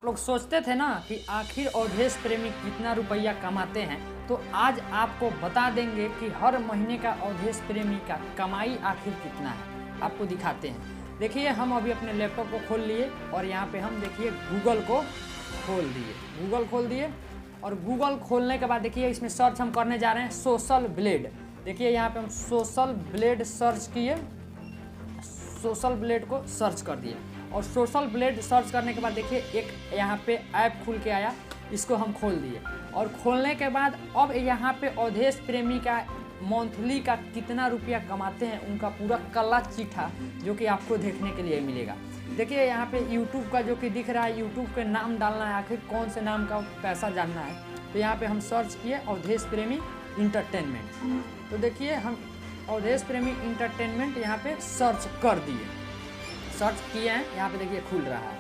लोग सोचते थे ना कि आखिर अवधेश प्रेमी कितना रुपया कमाते हैं, तो आज आपको बता देंगे कि हर महीने का अवधेश प्रेमी का कमाई आखिर कितना है। आपको दिखाते हैं। देखिए, हम अभी अपने लैपटॉप को खोल लिए और यहाँ पे हम देखिए गूगल को खोल दिए और गूगल खोलने के बाद देखिए इसमें सर्च हम करने जा रहे हैं सोशल ब्लेड। देखिए यहाँ पे हम सोशल ब्लेड सर्च किए, सोशल ब्लेड को सर्च कर दिए और सोशल ब्लेड सर्च करने के बाद देखिए एक यहाँ पे ऐप खुल के आया, इसको हम खोल दिए और खोलने के बाद अब यहाँ पे अवधेश प्रेमी का मंथली का कितना रुपया कमाते हैं उनका पूरा कला चिट्ठा जो कि आपको देखने के लिए मिलेगा। देखिए यहाँ पे YouTube का जो कि दिख रहा है, YouTube के नाम डालना है, आखिर कौन से नाम का पैसा जानना है। तो यहाँ पे हम सर्च किए अवधेश प्रेमी इंटरटेनमेंट। तो देखिए हम अवधेश प्रेमी इंटरटेनमेंट यहाँ पे सर्च कर दिए, सर्च किए हैं, यहाँ पे देखिए खुल रहा है।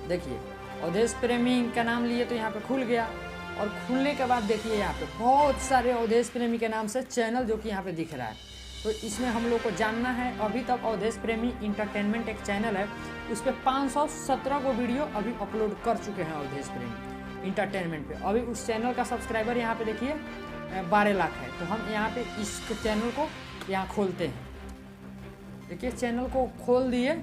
देखिए अवधेश प्रेमी का नाम लिए तो यहाँ पे खुल गया और खुलने के बाद देखिए यहाँ पे बहुत सारे अवधेश प्रेमी के नाम से चैनल जो कि यहाँ पे दिख रहा है। तो इसमें हम लोग को जानना है, अभी तक अवधेश प्रेमी इंटरटेनमेंट एक चैनल है, उस पर 517 को वीडियो अभी अपलोड कर चुके हैं अवधेश प्रेमी इंटरटेनमेंट पे। अभी उस चैनल का सब्सक्राइबर यहाँ पे देखिए 12 लाख है। तो हम यहाँ पे इस चैनल को यहाँ खोलते हैं। देखिए चैनल को खोल दिए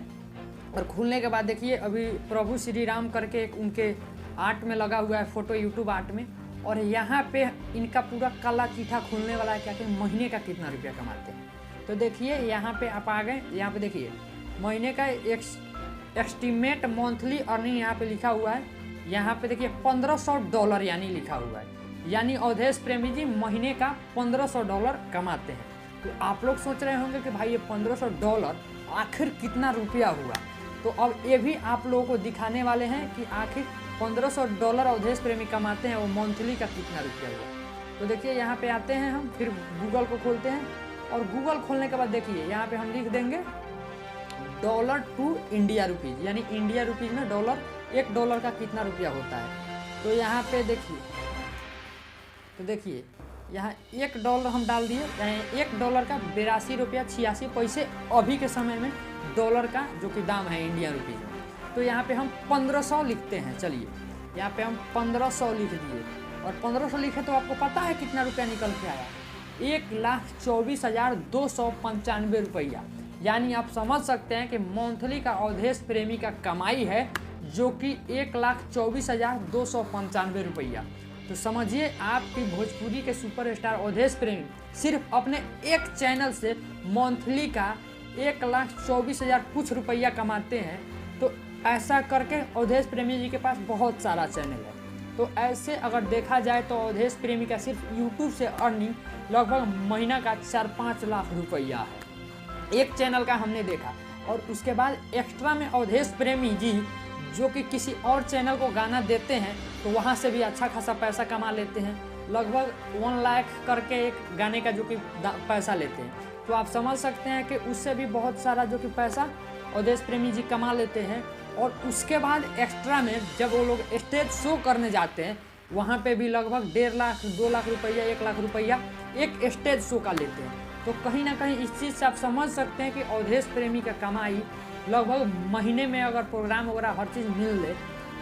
और खुलने के बाद देखिए अभी प्रभु श्री राम करके एक उनके आर्ट में लगा हुआ है फोटो, यूट्यूब आर्ट में, और यहाँ पे इनका पूरा कला चिट्ठा खुलने वाला है क्या कि महीने का कितना रुपया कमाते हैं। तो देखिए यहाँ पे आप आ गए, यहाँ पे देखिए महीने का एस्टीमेट मंथली अर्निंग यहाँ पे लिखा हुआ है। यहाँ पे देखिए $1500 यानी लिखा हुआ है, यानी अवधेश प्रेमी जी महीने का $1500 कमाते हैं। तो आप लोग सोच रहे होंगे कि भाई ये $1500 आखिर कितना रुपया हुआ। तो अब ये भी आप लोगों को दिखाने वाले हैं कि आखिर $1500 अवधेश प्रेमी कमाते हैं, वो मंथली का कितना रुपया हुआ। तो देखिए यहाँ पे आते हैं हम, फिर गूगल को खोलते हैं और गूगल खोलने के बाद देखिए यहाँ पे हम लिख देंगे डॉलर टू इंडिया रुपीज़, यानी इंडिया रुपीज़ में $1 का कितना रुपया होता है। तो यहाँ पे देखिए, तो देखिए यहाँ $1 हम डाल दिए, यानी $1 का 82 रुपया 86 पैसे अभी के समय में डॉलर का जो कि दाम है इंडिया रुपीज़ में। तो यहाँ पे हम 1500 लिखते हैं। चलिए यहाँ पे हम 1500 लिख दिए और 1500 लिखे तो आपको पता है कितना रुपया निकल के आया, 1,24,295 रुपया। यानी आप समझ सकते हैं कि मंथली का अवधेश प्रेमी का कमाई है जो कि 1,24,295 रुपया। तो समझिए आपकी भोजपुरी के सुपरस्टार अवधेश प्रेमी सिर्फ अपने एक चैनल से मंथली का 1,24,000 कुछ रुपया कमाते हैं। तो ऐसा करके अवधेश प्रेमी जी के पास बहुत सारा चैनल है। तो ऐसे अगर देखा जाए तो अवधेश प्रेमी का सिर्फ यूट्यूब से अर्निंग लगभग महीना का 4-5 लाख रुपया है, एक चैनल का हमने देखा। और उसके बाद एक्स्ट्रा में अवधेश प्रेमी जी जो कि किसी और चैनल को गाना देते हैं तो वहाँ से भी अच्छा खासा पैसा कमा लेते हैं, लगभग 1 लाख करके एक गाने का जो कि पैसा लेते हैं। तो आप समझ सकते हैं कि उससे भी बहुत सारा जो कि पैसा अवधेश प्रेमी जी कमा लेते हैं। और उसके बाद एक्स्ट्रा में जब वो लोग स्टेज शो करने जाते हैं वहाँ पे भी लगभग 1.5 लाख 2 लाख रुपया 1 लाख रुपया एक स्टेज शो का लेते हैं। तो कहीं ना कहीं इस चीज़ से आप समझ सकते हैं कि अवधेश प्रेमी का कमाई लगभग महीने में अगर प्रोग्राम वगैरह हर चीज़ मिल ले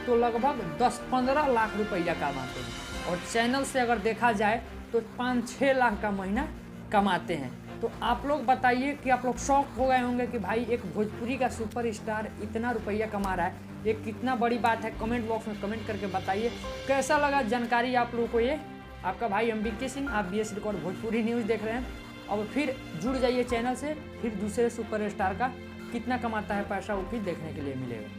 तो लगभग 10-15 लाख रुपया कमाते हैं। और चैनल से अगर देखा जाए तो 5-6 लाख का महीना कमाते हैं। तो आप लोग बताइए कि आप लोग शौक हो गए होंगे कि भाई एक भोजपुरी का सुपरस्टार इतना रुपया कमा रहा है, ये कितना बड़ी बात है। कमेंट बॉक्स में कमेंट करके बताइए कैसा लगा जानकारी आप लोगों को। ये आपका भाई MBK सिंह, आप BS रिकॉर्ड भोजपुरी न्यूज़ देख रहे हैं। अब फिर जुड़ जाइए चैनल से, फिर दूसरे सुपरस्टार का कितना कमाता है पैसा वो भी देखने के लिए मिलेगा।